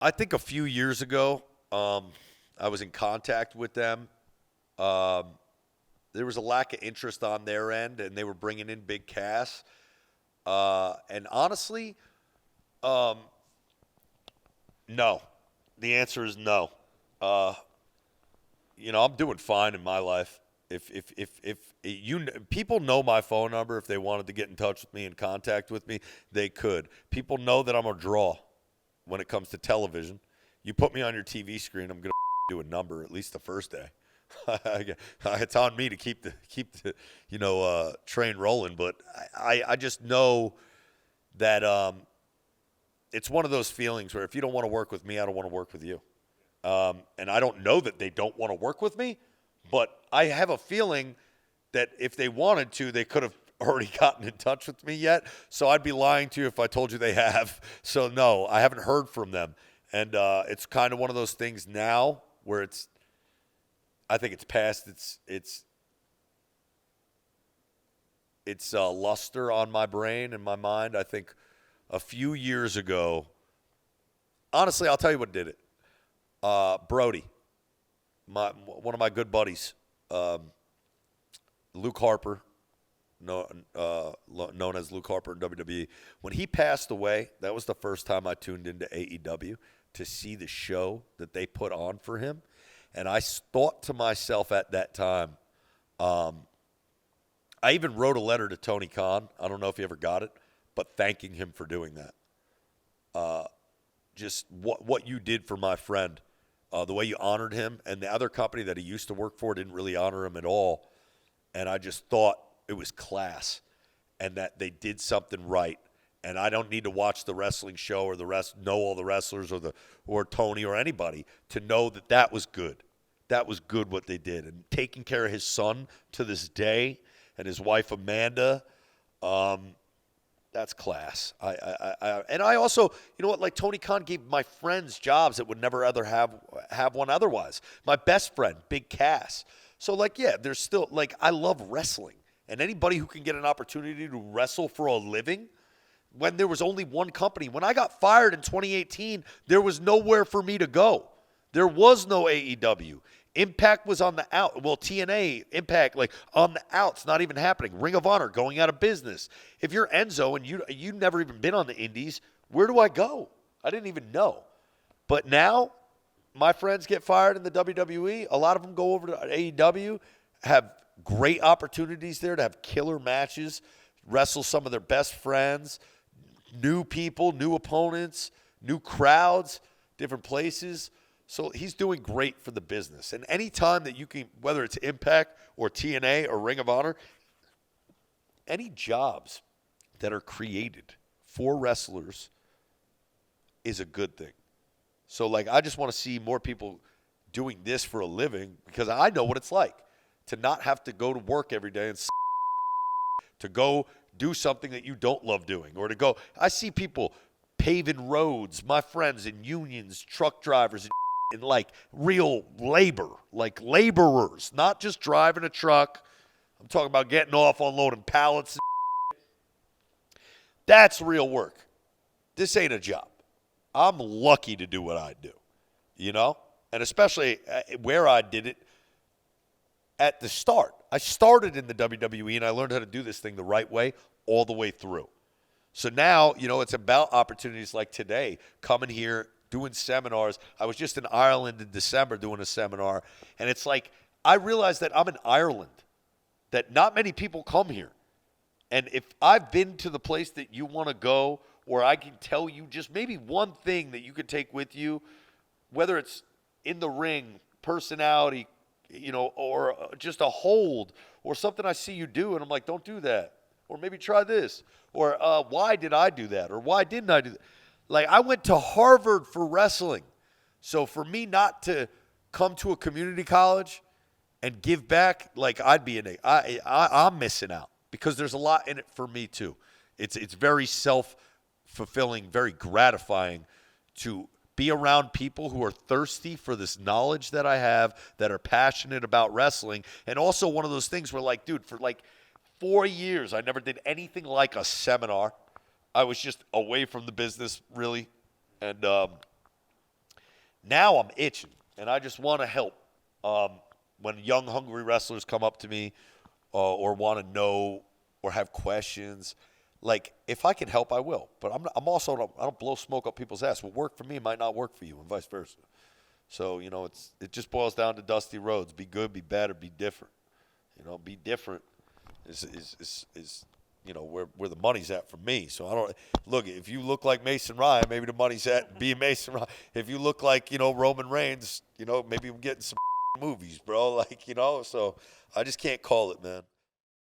I think a few years ago, I was in contact with them. Um, there was a lack of interest on their end, and they were bringing in big cash. And honestly, um, no. The answer is no. Uh, I'm doing fine in my life. If you people know my phone number, if they wanted to get in touch with me and contact with me, they could. People know that I'm a draw when it comes to television. You put me on your TV screen, I'm gonna do a number at least the first day. It's on me to keep the train rolling, but I just know that it's one of those feelings where if you don't want to work with me, I don't want to work with you. And I don't know that they don't want to work with me, but I have a feeling that if they wanted to, they could have already gotten in touch with me yet. So I'd be lying to you if I told you they have. So no, I haven't heard from them. And it's kind of one of those things now where I think it's past its luster on my brain and my mind. I think a few years ago, honestly, I'll tell you what did it. Brody, one of my good buddies, Luke Harper, known as Luke Harper in WWE. When he passed away, that was the first time I tuned into AEW to see the show that they put on for him. And I thought to myself at that time, I even wrote a letter to Tony Khan. I don't know if he ever got it, but thanking him for doing that. Just what you did for my friend, the way you honored him, and the other company that he used to work for didn't really honor him at all. And I just thought it was class and that they did something right. And I don't need to watch the wrestling show or know all the wrestlers or Tony or anybody to know that that was good. That was good what they did. And taking care of his son to this day and his wife Amanda, that's class. And I also, like Tony Khan gave my friends jobs that would never other have one otherwise. My best friend, Big Cass. So there's still I love wrestling, and anybody who can get an opportunity to wrestle for a living. When there was only one company, when I got fired in 2018, there was nowhere for me to go. There was no AEW. Impact was on the out. Well, TNA, Impact, on the outs, not even happening. Ring of Honor going out of business. If you're Enzo and you've never even been on the indies, where do I go? I didn't even know. But now, my friends get fired in the WWE. A lot of them go over to AEW, have great opportunities there to have killer matches, wrestle some of their best friends, new people, new opponents, new crowds, different places. So he's doing great for the business. And any time that you can, whether it's Impact or TNA or Ring of Honor, any jobs that are created for wrestlers is a good thing. So, I just want to see more people doing this for a living because I know what it's like to not have to go to work every day and to go do something that you don't love doing or to go. I see people paving roads, my friends in unions, truck drivers, in real labor, laborers, not just driving a truck. I'm talking about getting off, unloading pallets. That's real work. This ain't a job. I'm lucky to do what I do, and especially where I did it at the start. I started in the WWE and I learned how to do this thing the right way all the way through. So now, it's about opportunities like today, coming here, doing seminars. I was just in Ireland in December doing a seminar, and it's I realized that I'm in Ireland, that not many people come here. And if I've been to the place that you want to go, or I can tell you just maybe one thing that you could take with you, whether it's in the ring, personality, or just a hold, or something I see you do, and I'm like, don't do that. Or maybe try this. Or why did I do that? Or why didn't I do that? I went to Harvard for wrestling. So for me not to come to a community college and give back, I'm missing out. Because there's a lot in it for me too. It's very self-fulfilling, very gratifying to be around people who are thirsty for this knowledge that I have, that are passionate about wrestling. And also one of those things where dude, for 4 years, I never did anything like a seminar. I was just away from the business, really. And Now I'm itching, and I just want to help. When young, hungry wrestlers come up to me or want to know or have questions, like if I can help, I will. But I'm also I don't blow smoke up people's ass. What worked for me might not work for you, and vice versa. So it just boils down to dusty roads. Be good, be bad, or be different. Be different is where the money's at for me. So I don't look. If you look like Mason Ryan, maybe the money's at being Mason Ryan. If you look like Roman Reigns, maybe I'm getting some movies, bro. So I just can't call it, man.